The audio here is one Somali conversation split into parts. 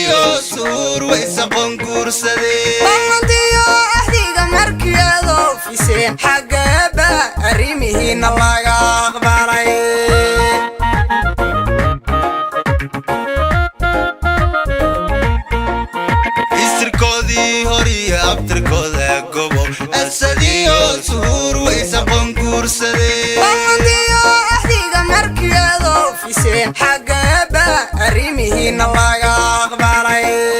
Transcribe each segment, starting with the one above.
أسديو سور ويسقون كورسدي بمضيو أحديق مركيادو في سين حقابا أريمهين الله أخباري إستركودي هوري أبتركودي قبو أسديو سور ويسقون كورسدي بمضيو أحديق مركيادو في سين حقابا أريمهين الله أخباري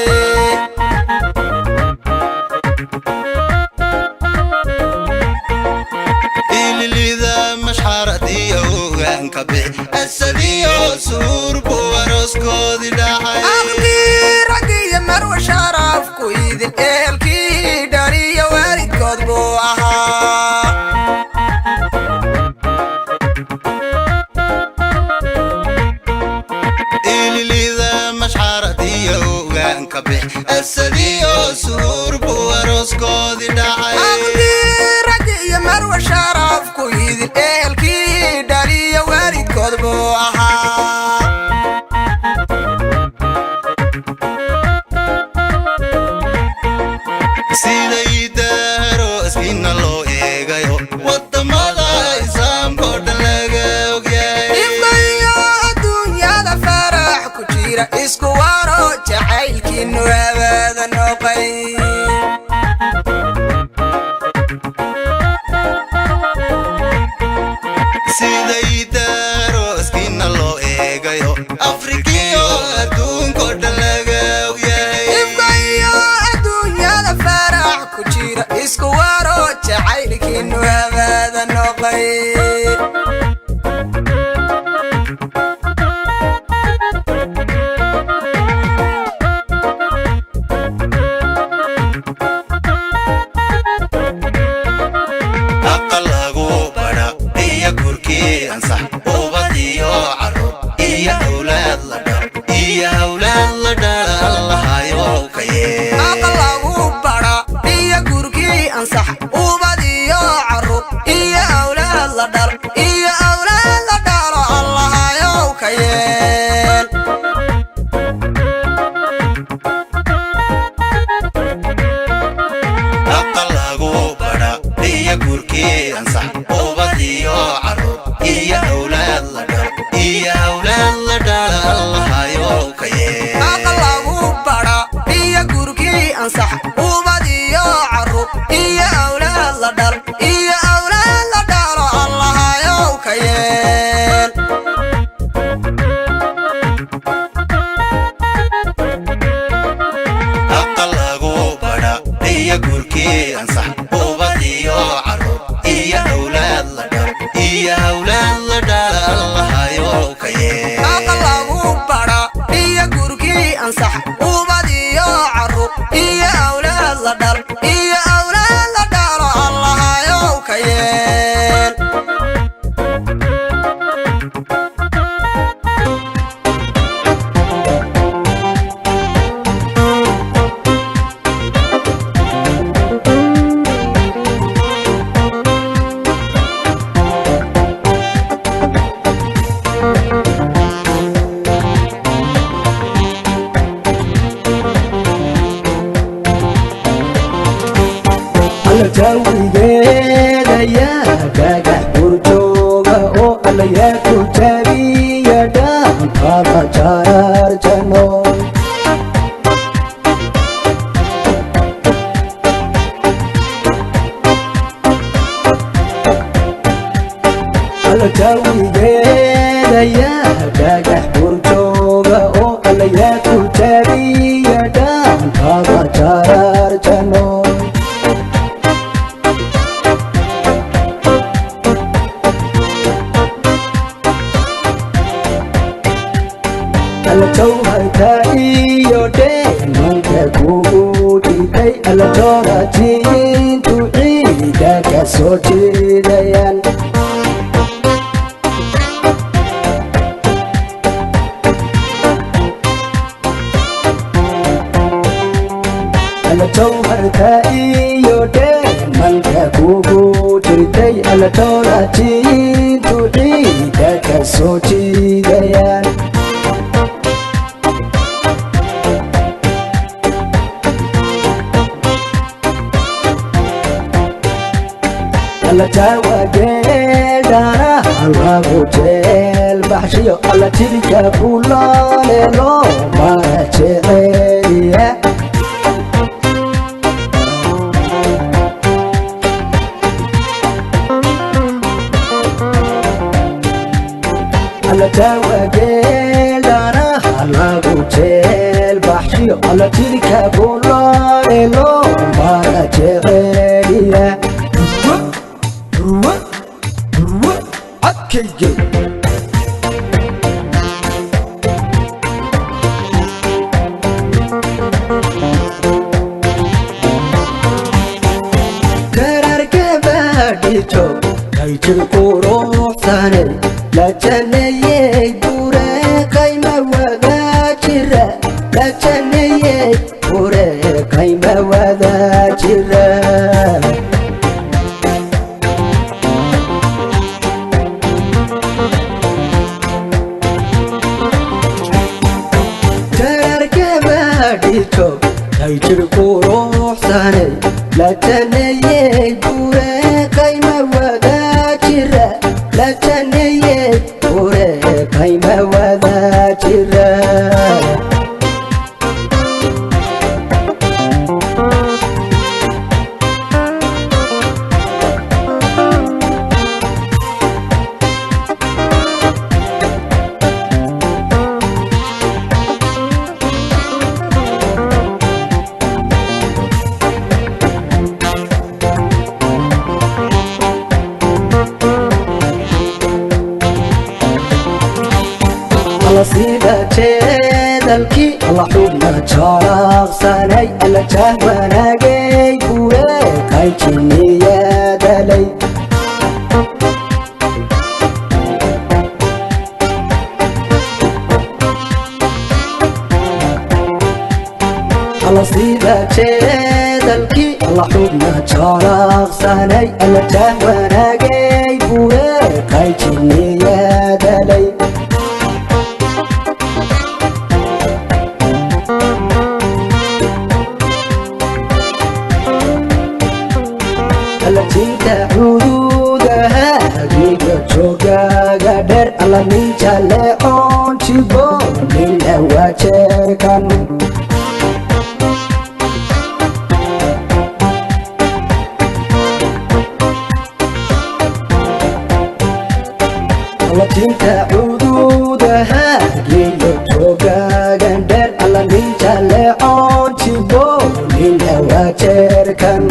أسديو سور بوارسكودي داحي أغدي رقي مروى شرف كويد الكي داري وارد كذبو أها إلي ذا مشحرتي وغان كبح أسديو سور بوارسكودي داحي أغدي رقي مروى شرف كويد الكي داري وارد كذبو أها سيدي دارو اسكينا لو إيغايو ودمادا إسام كودن لغاو جاي إفضيو الدنيا دا فرح كجيرا إسكوارو جحيل كينو أبدا نوقي سيدي دارو اسكينا لو إيغايو أفريقيو أدون كودن لغاو جاي إفضيو الدنيا دا فرح كجيرا إسكوارو جحيل كينو أبدا نوقي أقلقو برا إيا كوركي أنصح وبديو عرب إيا أولاد لدار إيا أولاد لدار الله يوكي أقلقو برا إيا كوركي أنصح وبديو عرب إيا أولاد لدار إيا أولاد لدار الله يوكيين أقلقو برا إيا كوركي أنصح وبديو عرب إيا أولاد لدار إيا أولاد لدار الله يوكي أقلقو برا إيا كوركي أنصح وبديو عرب إيا أولاد لدار إيا أولاد لدار الله يوكيين أقلقو برا إيا كوركي أنصح وبديو عرب إيا أولاد لدار إيا أولاد لدار الله يوكي أقلقو برا إيا كوركي أنصح وبديو عرب إيا أولاد لدار إيا أولاد لدار الله يوكيين jawigeeda yaa dhagax burjooga oo alla yaa ku jabiya dhaankaada jaarjano alla jawigeeda yaa dhagax burjooga oo alla yaa ku jabiya dhaankaada jaarjano jawharka iyo dheemanka kugu dhigay alla joorajiintu ciida ka soo jeedayaan alla jawharka iyo dheemanka kugu dhigay alla joorajiintu ciida ka soo jeedayaan alla tawageedana lagu jeel baxshiyo alla tirka kulaleelo mara jeceliya alla tawageedana lagu jeel baxshiyo alla tirka kulaleelo mara jeceliya Okay, Kararkabadito, kaichil kuruxsane, la chaneye dure kaima wada chira, la chaneye dure kaima wada chira. kaichil kuruxsane la chaneye dure kaima wada chira la chaneye dure kaima wada chira sida jeedalkii alla xubna jaraqsanay alla jahwanagay gure qayjiniyadalay alla sida jeedalkii alla xubna jaraqsanay alla jahwanagay gure qayjiniyadalay Cinta hududaha giga jogaga der alla min jale on chibo nila wacerkan alla cinta hududaha giga jogaga der alla min jale on chibo nila wacerkan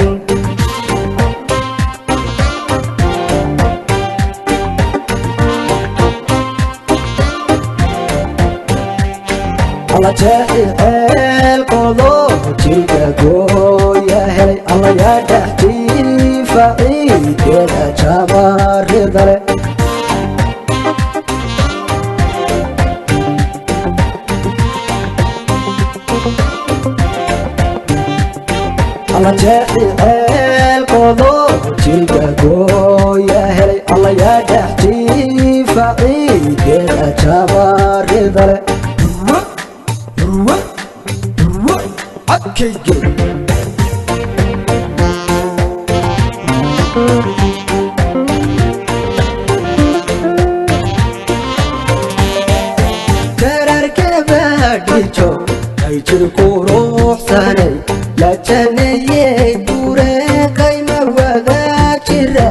alla jahil qodo jilka gooya helay alla yaa dhaxjiifaciideeda jabaridale alla jahil qodo jilka gooya helay alla yaa dhaxjiifaciideeda jabaridale Okay, Kararkabadito, kaichil kuruxsane, la chaneye dure kaima wada chira,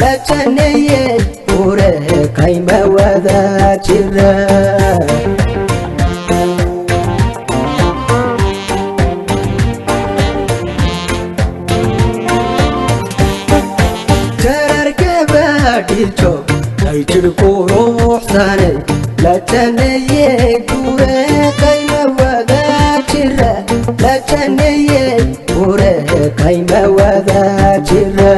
la chaneye dure kaima wada chira. kaichil kuruxsane la chaneye dure kaima wada chira la chaneye dure kaima wada chira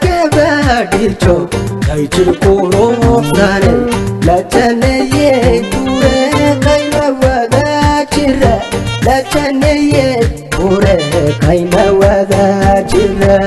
Kararkabadito kaichil kuruxsane la chaneye dure kaima wada chira la chaneye dure kaima wada chira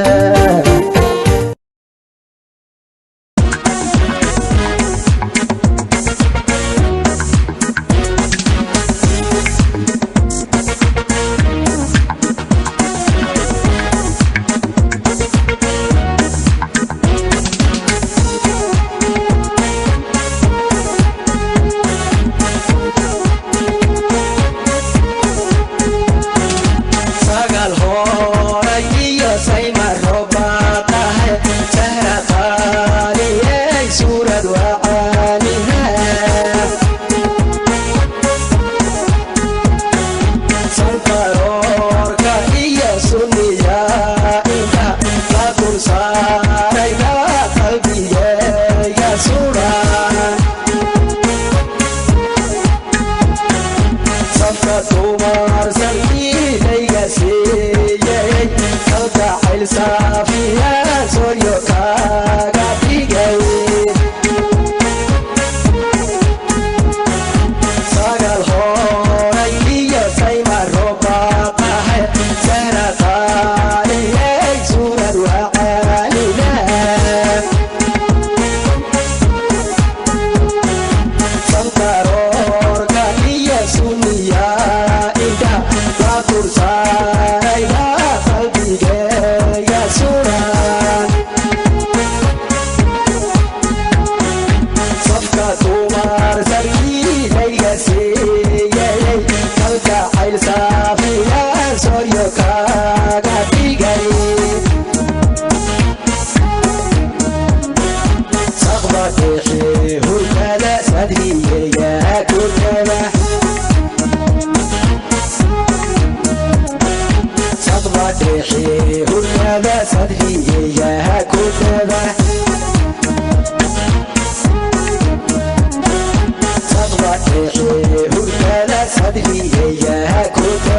saarayda qalbigayga suran safka dumar salkiilayga siiyey kalgacayl saafiya sooryo kaaga dhigay sagal horay iyo sayma roobaqahe sahra qaaliyey suurad wacaalina santaroorka iyo suniya inta la kursaarayda qalbigayga suran safka dumar salkiilayga siiyey kalgacayl saafiya sooryo kaaga dhigay saqba dhexe hurkada sadriyaya kutaba saqba dhexe hurkada sadriyaya kutaba saqba dhexe hurkada sadriyaya kutaba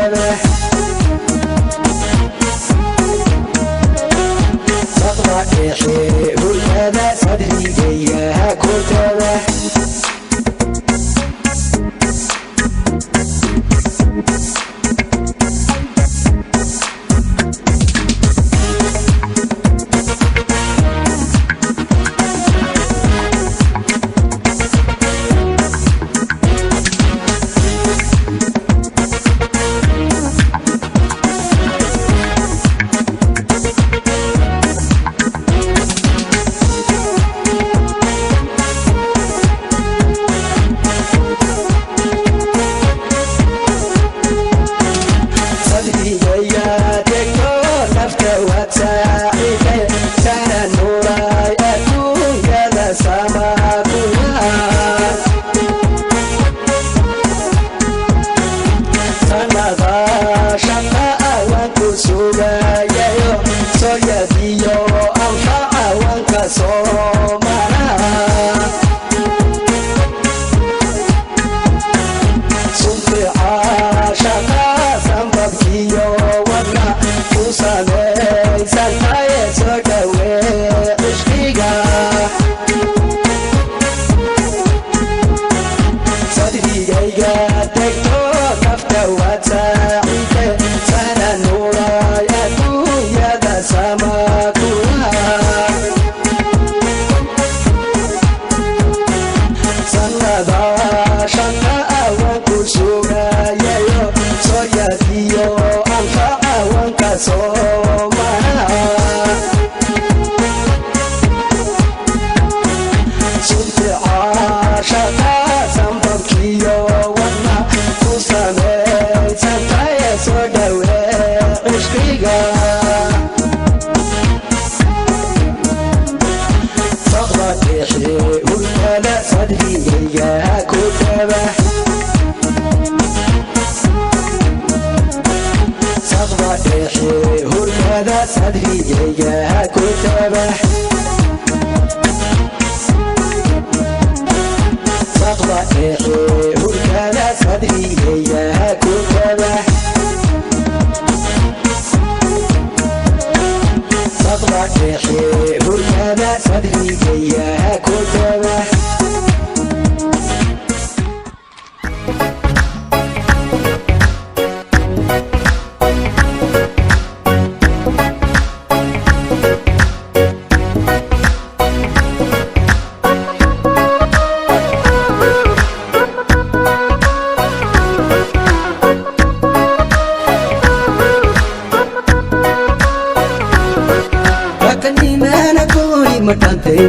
saqba dhexe hurkada sadriyaya kutaba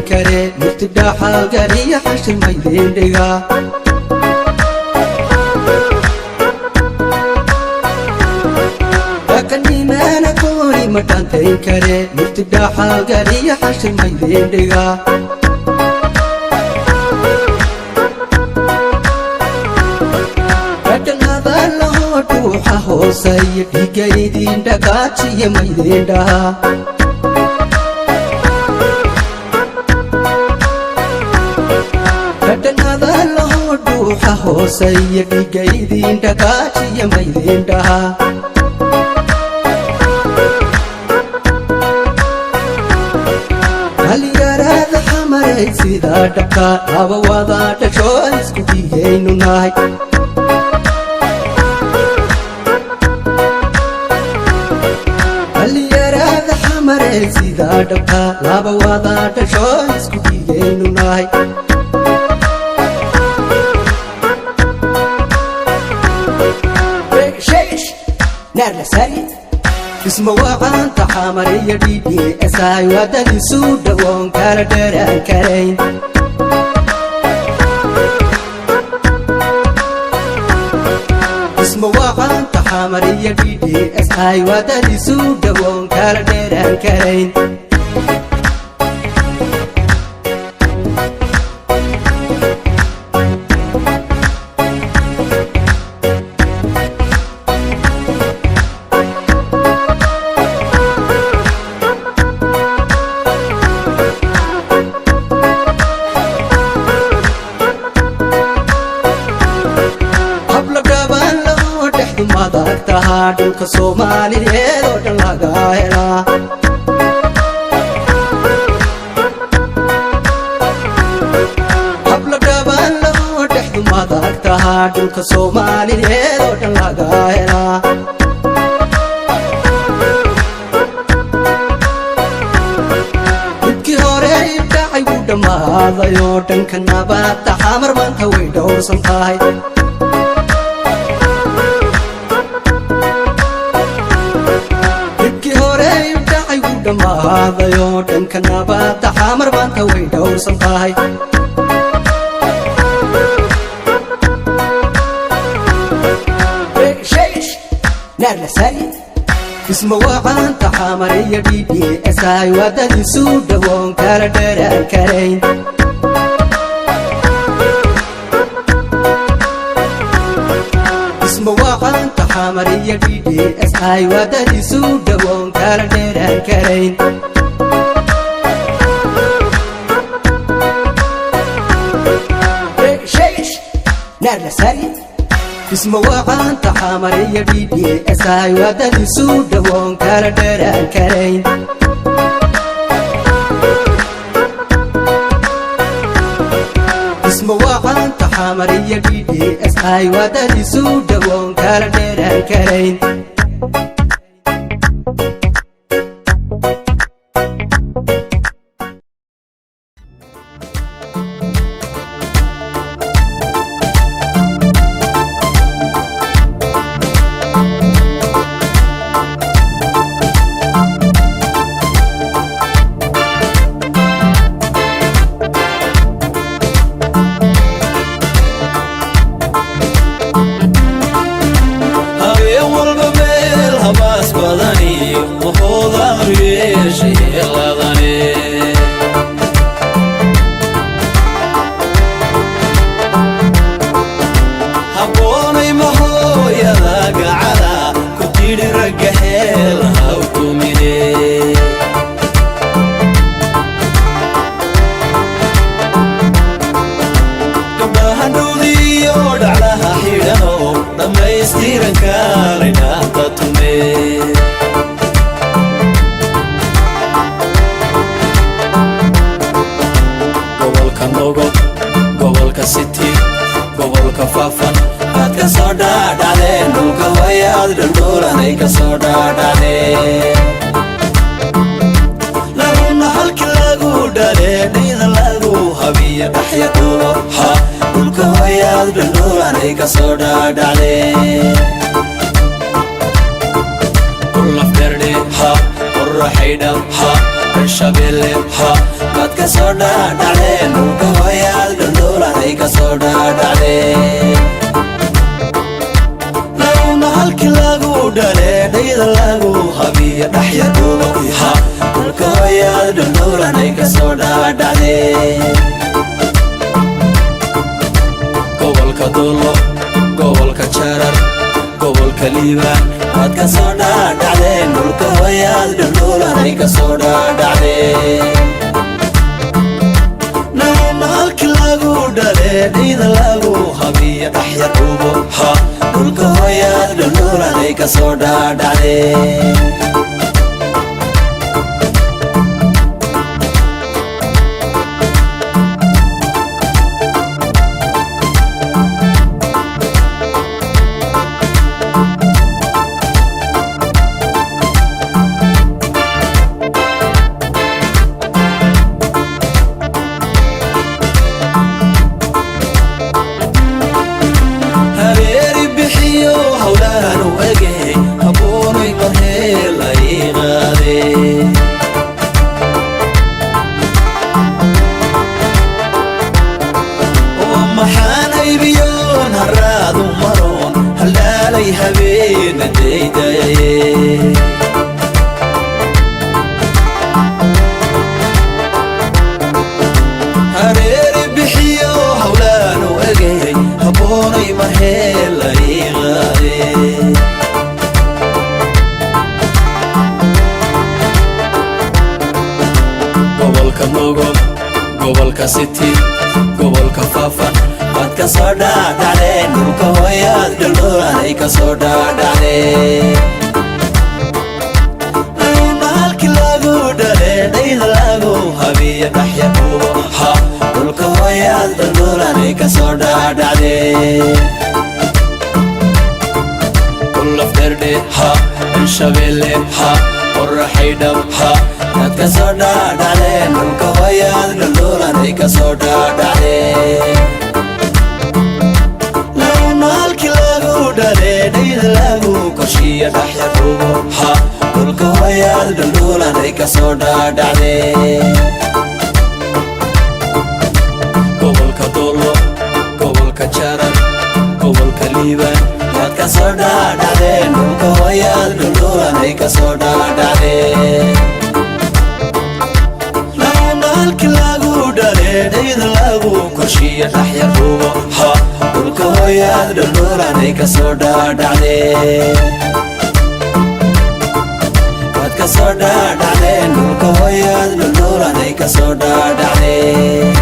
kare murtidhaxa gariya xashir maydin dhiga akanimana koori matantayn kare murtidhaxa gariya xashir maydin dhiga adhanada laho dhuuxa hoosay dhigaydin dhagaajiya maydin dhaha aroosaya dhigaydiin dhaqaajiya maydin dhahaa dhalinyarada xamaray sidaa dhabkaa aba wadaa dhashoo isku dhigaynu nahay dhalinyarada xamaray sidaa dhabkaa aba wadaa dhashoo isku dhigaynu nahay isma waqaanta xamariya DDSI wadadiisu dhawoon kala dheeraan karayn isma waqaanta xamariya DDSI wadadiisu dhawoon kala dheeraan karayn dhulka Soomaaliyeed oo dhan laga helaa habla dhaban loo dhexdu madag tahaa dhulka Soomaaliyeed oo dhan laga helaa dhibkii hore dhacay wuu dhammaaday oo dhanka nabadda xamar maanta way dhowrsan tahay dhammaaday oo dhanka nabadda xamar maanta way dhowrsan tahay isma waqaanta xamariya DDSI wadadiisu dhawoon kala dheeraan karayn isma waqaanta xamariya DDSI wadadiisu dhawoon kala dheeraan karayn isma waqaanta xamariya DDSI wadadiisu dhawoon kala dheeraan karayn isma waqaanta xamariya DDSI wadadiisu dhawoon kala dheeraan karayn gobolka City gobolka Faafan aad ka soo dhaadhacdeen dhulka wayaad dhuldulanay ka soo dhaadhacdeen laguna halkii lagu dhalee dhayda lagu habiya dhaxya dhulo ha dhulka wayaad dhuldulanay ka soo dhaadhacdeen kullaf derde ha qorraxayda ha shabelle ha aad ka soo dhaadhacdeen dhulka wayaad dhuldulanay ka soo dhaadhacdeen laguna halkii lagu dhalee dhayda lagu habiya dhaxya dhulo ha dhulka wayaad dhuldulanay ka soo dhaadhacdeen gobolka Dolo gobolka Jarar gobolka Liibaan aad ka soo dhaadhacdeen dhulka wayaad dhuldulanay ka soo dhaadhacdeen laguna halkii lagu dhalee dhayda lagu habiya dhaxya kasoo dhaadhacdee gobolka city gobolka faafan waad ka soo dhaadhacdeen dhulka hooyaad dhaldhoolanay ka soo dhaadhacdeen halkii lagu dhalee dhayda lagu habiya dhaxya dhuubo ha dhulka hooyaad dhaldhoolanay ka soo dhaadhacdeen kullafdherdhe ha shabeelle ha qorraxay dhab ha waad ka soo dhaadhacdeen dhulka hooyaad dhaldhoolanay ka soo dhaadhacdeen halkii lagu dhalee dhayda lagu korshiya dhaxya dhuubo ha dhulka hooyaad dhaldhoolanay ka soo dhaadhacdeen gobolka doolo gobolka jarar gobolka liibaan waad ka soo dhaadhacdeen dhulka hooyaad dhaldhoolanay ka soo dhaadhacdeen halkii lagu dhalee dhayda lagu korshiya dhaxya dhuubo ha dhulka hooyaad dhaldhoolanay ka soo dhaadhacdeen waad ka soo dhaadhacdeen dhulka hooyaad dhaldhoolanay ka soo dhaadhacdeen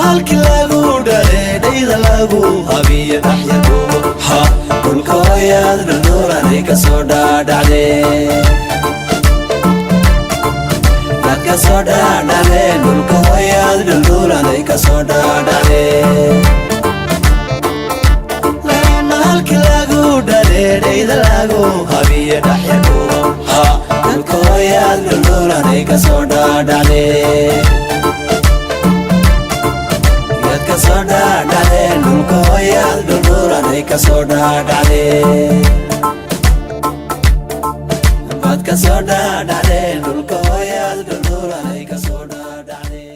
halkii lagu dhalee dhayda lagu habiya dhaxya dhuubo ha dhulka hooyaad dhaldhoolanay ka soo dhaadhacdeen ka soo dhaadhacdeen dhulka hooyaad dhaldhoolanay ka soo dhaadhacdeen halkii lagu dhalee dhayda lagu habiya dhaxya dhuubo ha dhulka hooyaad dhaldhoolanay ka soo dhaadhacdeen yaad ka soo dhaadhacdeen dhulka hooyaad dhaldhoolanay ka soo dhaadhacdeen waad ka soo dhaadhacdeen dhulka hooyaad dhaldhoolanay ka soo dhaadhacdeen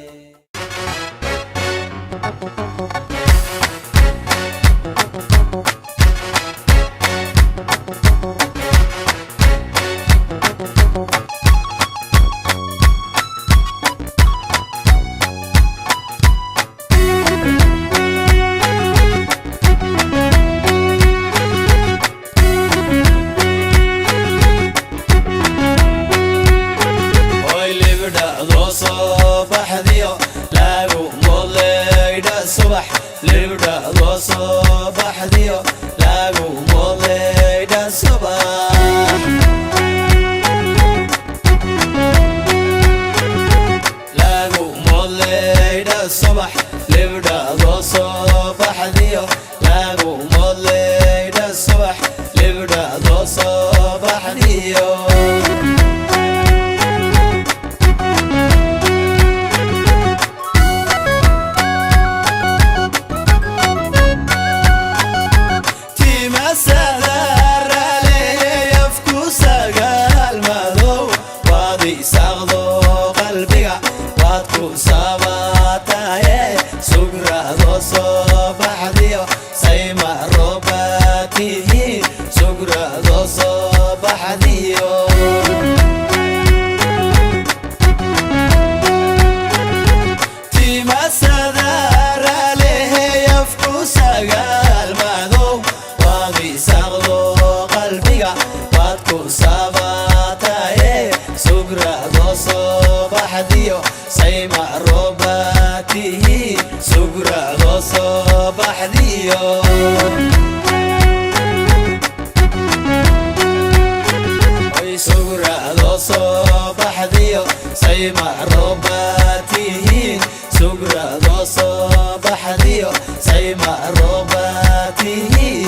sayma roobatihiin sugradoo soo baxdiyo sayma roobatihiin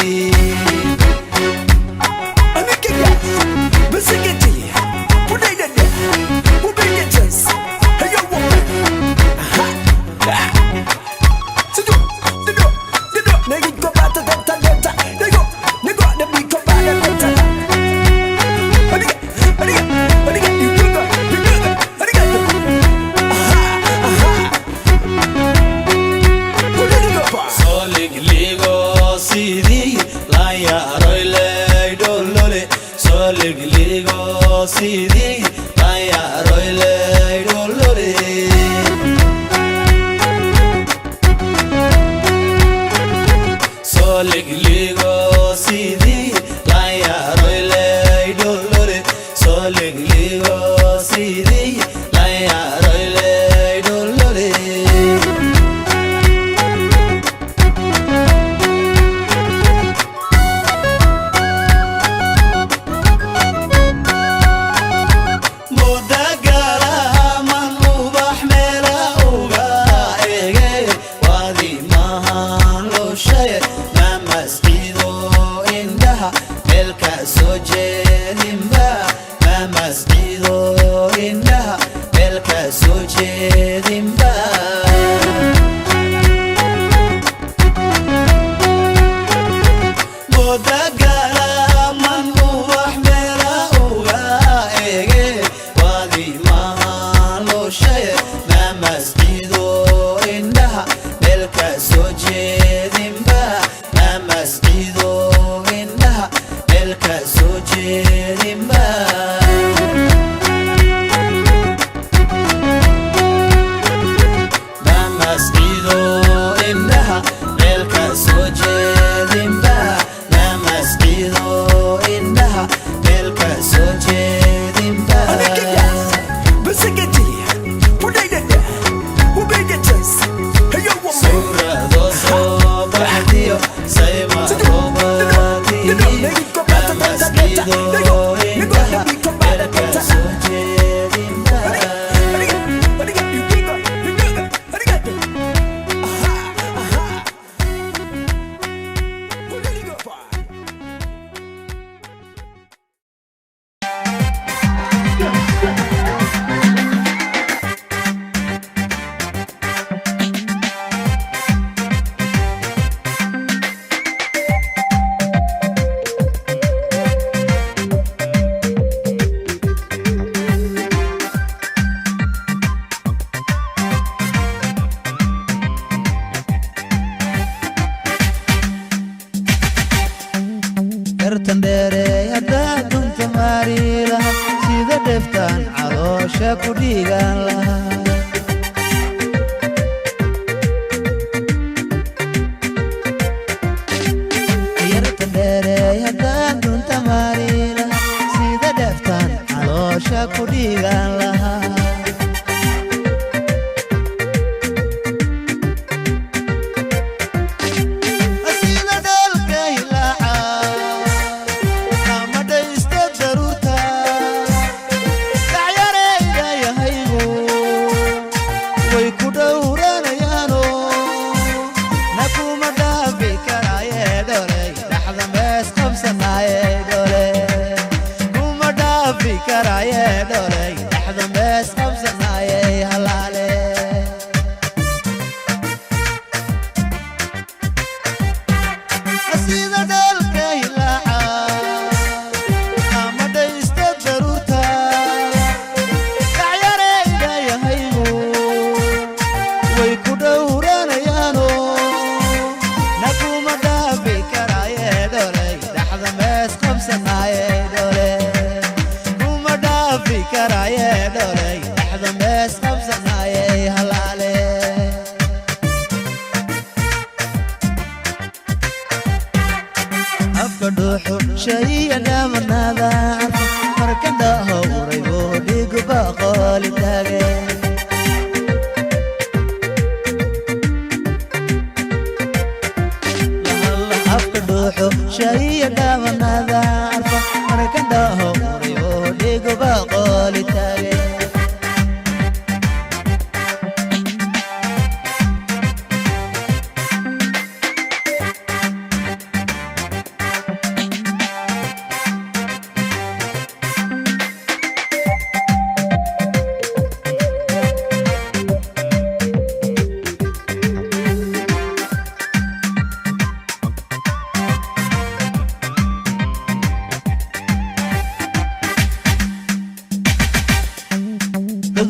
Sidii ayaroylay dolore soligligo sidii ayaroylay dolore soligligo sidii ayaroylay dolore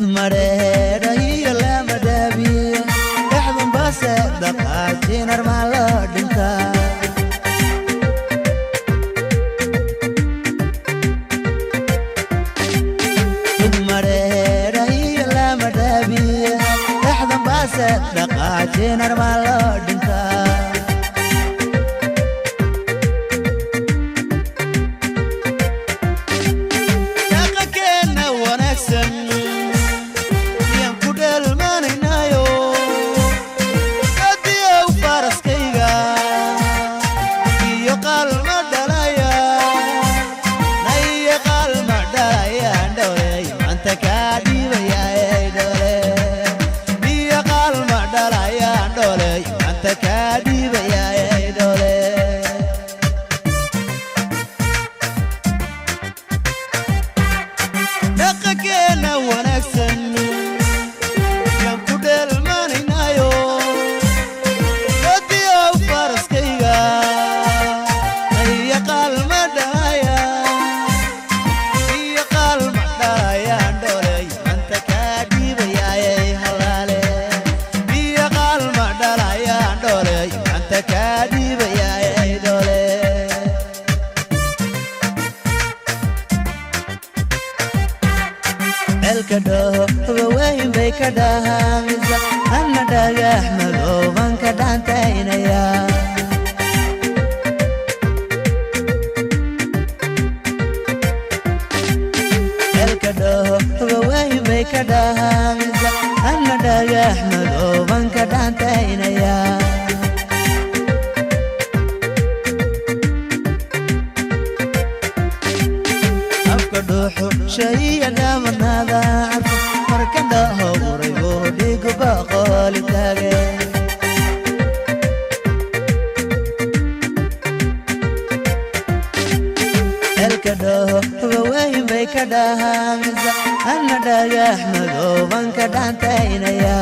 mareera iyo lama dhaabiyo dhexdan baase dhaqaajin armaan loo dhintaa mareera iyo lama dhaabiyo dhexdan baase dhaqaajin armaan loo dhintaa Ana dhagax madooban ka dhaantaynaya